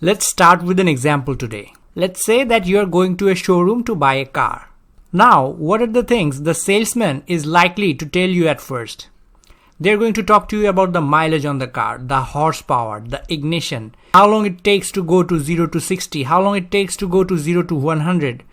Let's start with an example today. Let's say that you are going to a showroom to buy a car. Now, what are the things the salesman is likely to tell you at first? They're going to talk to you about the mileage on the car, the horsepower, the ignition, how long it takes to go to 0 to 60, how long it takes to go to 0 to 100.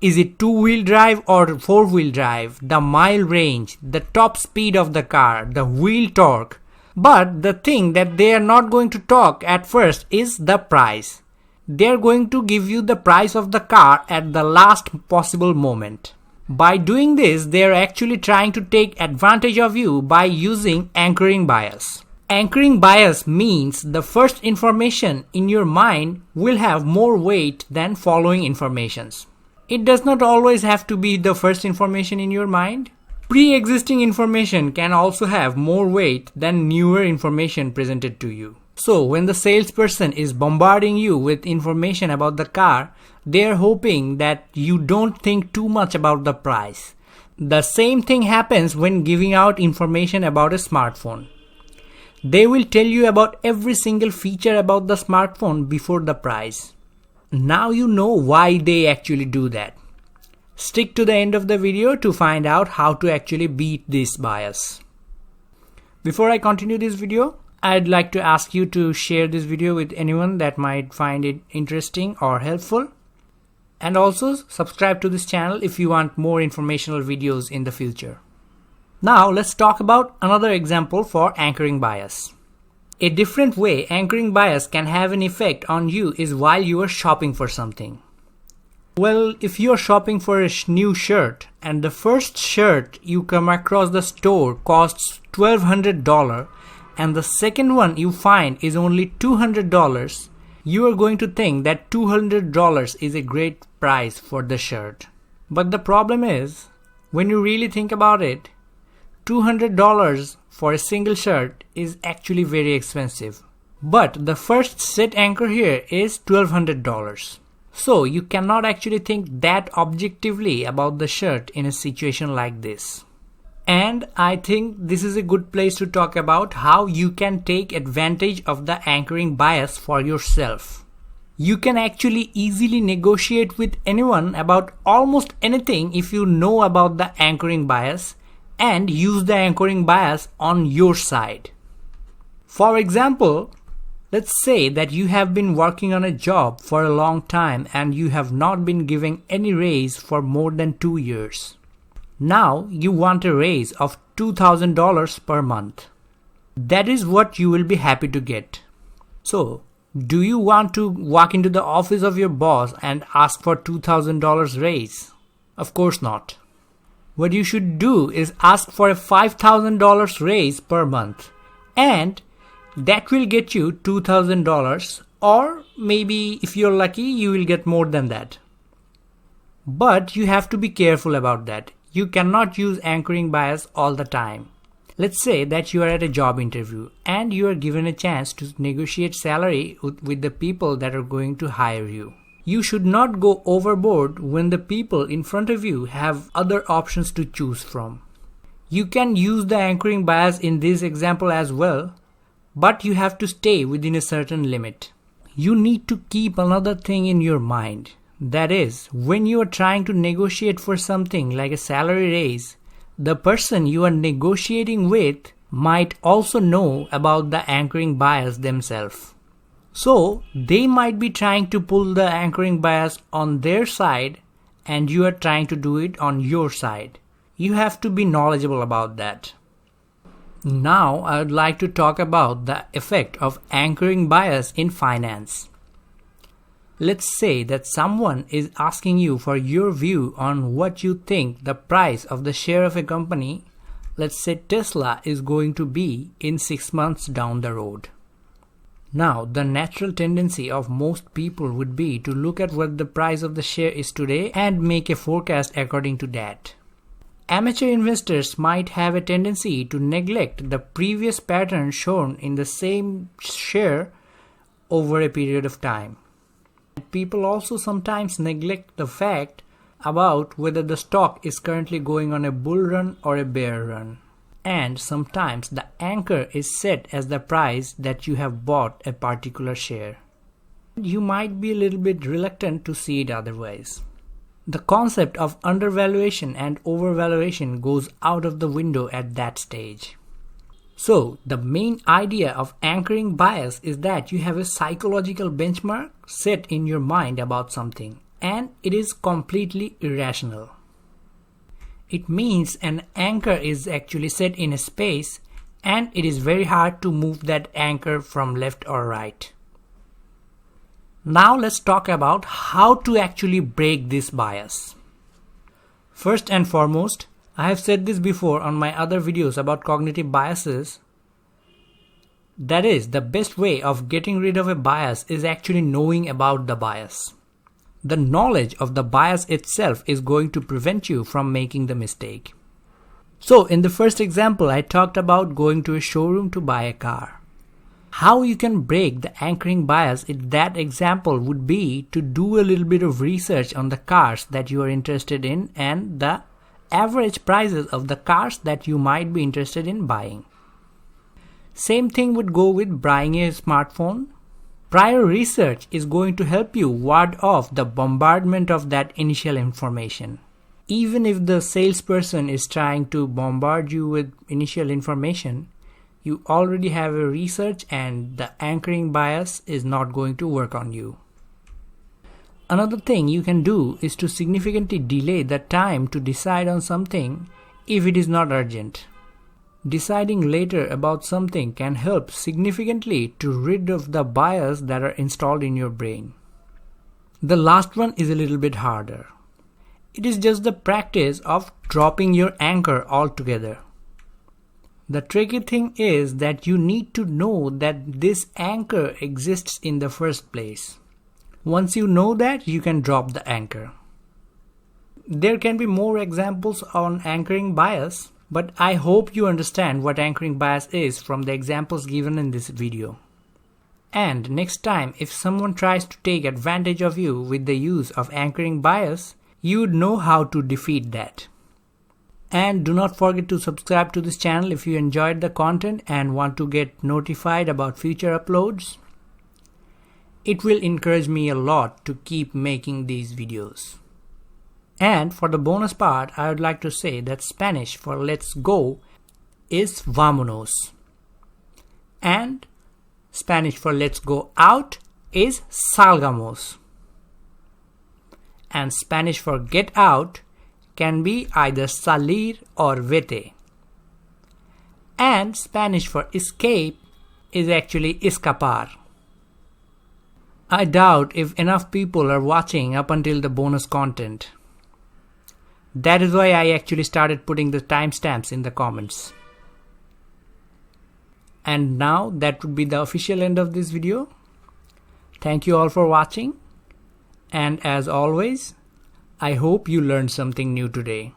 Is it two-wheel drive or four-wheel drive, the mile range, the top speed of the car, the wheel torque. But the thing that they are not going to talk at first is the price. They are going to give you the price of the car at the last possible moment. By doing this, they are actually trying to take advantage of you by using anchoring bias. Anchoring bias means the first information in your mind will have more weight than following informations. It does not always have to be the first information in your mind. Pre-existing information can also have more weight than newer information presented to you. So when the salesperson is bombarding you with information about the car, they are hoping that you don't think too much about the price. The same thing happens when giving out information about a smartphone. They will tell you about every single feature about the smartphone before the price. Now you know why they actually do that. Stick to the end of the video to find out how to actually beat this bias. Before I continue this video, I'd like to ask you to share this video with anyone that might find it interesting or helpful. And also subscribe to this channel if you want more informational videos in the future. Now let's talk about another example for anchoring bias. A different way anchoring bias can have an effect on you is while you are shopping for something. Well, if you are shopping for a new shirt and the first shirt you come across the store costs $1,200 and the second one you find is only $200, you are going to think that $200 is a great price for the shirt. But the problem is, when you really think about it, $200 for a single shirt is actually very expensive. But the first set anchor here is $1,200. So you cannot actually think that objectively about the shirt in a situation like this. And I think this is a good place to talk about how you can take advantage of the anchoring bias for yourself. You can actually easily negotiate with anyone about almost anything if you know about the anchoring bias and use the anchoring bias on your side. For example, let's say that you have been working on a job for a long time and you have not been given any raise for more than 2 years. Now you want a raise of $2,000 per month. That is what you will be happy to get. So, do you want to walk into the office of your boss and ask for $2,000 raise? Of course not. What you should do is ask for a $5,000 raise per month, and that will get you $2,000, or maybe if you're lucky you will get more than that. But you have to be careful about that. You cannot use anchoring bias all the time. Let's say that you are at a job interview and you are given a chance to negotiate salary with the people that are going to hire you. You should not go overboard when the people in front of you have other options to choose from. You can use the anchoring bias in this example as well, but you have to stay within a certain limit. You need to keep another thing in your mind. That is, when you are trying to negotiate for something like a salary raise, the person you are negotiating with might also know about the anchoring bias themselves. So, they might be trying to pull the anchoring bias on their side and you are trying to do it on your side. You have to be knowledgeable about that. Now, I would like to talk about the effect of anchoring bias in finance. Let's say that someone is asking you for your view on what you think the price of the share of a company, let's say Tesla, is going to be in 6 months down the road. Now, the natural tendency of most people would be to look at what the price of the share is today and make a forecast according to that. Amateur investors might have a tendency to neglect the previous pattern shown in the same share over a period of time. People also sometimes neglect the fact about whether the stock is currently going on a bull run or a bear run. And sometimes the anchor is set as the price that you have bought a particular share. You might be a little bit reluctant to see it otherwise. The concept of undervaluation and overvaluation goes out of the window at that stage. So, the main idea of anchoring bias is that you have a psychological benchmark set in your mind about something, and it is completely irrational. It means an anchor is actually set in a space, and it is very hard to move that anchor from left or right. Now let's talk about how to actually break this bias. First and foremost, I have said this before on my other videos about cognitive biases. That is, the best way of getting rid of a bias is actually knowing about the bias. The knowledge of the bias itself is going to prevent you from making the mistake. So in the first example, I talked about going to a showroom to buy a car. How you can break the anchoring bias in that example would be to do a little bit of research on the cars that you are interested in and the average prices of the cars that you might be interested in buying. Same thing would go with buying a smartphone. Prior research is going to help you ward off the bombardment of that initial information. Even if the salesperson is trying to bombard you with initial information, you already have a research and the anchoring bias is not going to work on you. Another thing you can do is to significantly delay the time to decide on something if it is not urgent. Deciding later about something can help significantly to rid of the bias that are installed in your brain. The last one is a little bit harder. It is just the practice of dropping your anchor altogether. The tricky thing is that you need to know that this anchor exists in the first place. Once you know that, you can drop the anchor. There can be more examples on anchoring bias, but I hope you understand what anchoring bias is from the examples given in this video. And next time, if someone tries to take advantage of you with the use of anchoring bias, you would know how to defeat that. And do not forget to subscribe to this channel if you enjoyed the content and want to get notified about future uploads. It will encourage me a lot to keep making these videos. And for the bonus part, I would like to say that Spanish for let's go is vámonos. And Spanish for let's go out is salgamos. And Spanish for get out can be either salir or vete. And Spanish for escape is actually escapar. I doubt if enough people are watching up until the bonus content. That is why I actually started putting the timestamps in the comments. And now that would be the official end of this video. Thank you all for watching. And as always, I hope you learned something new today.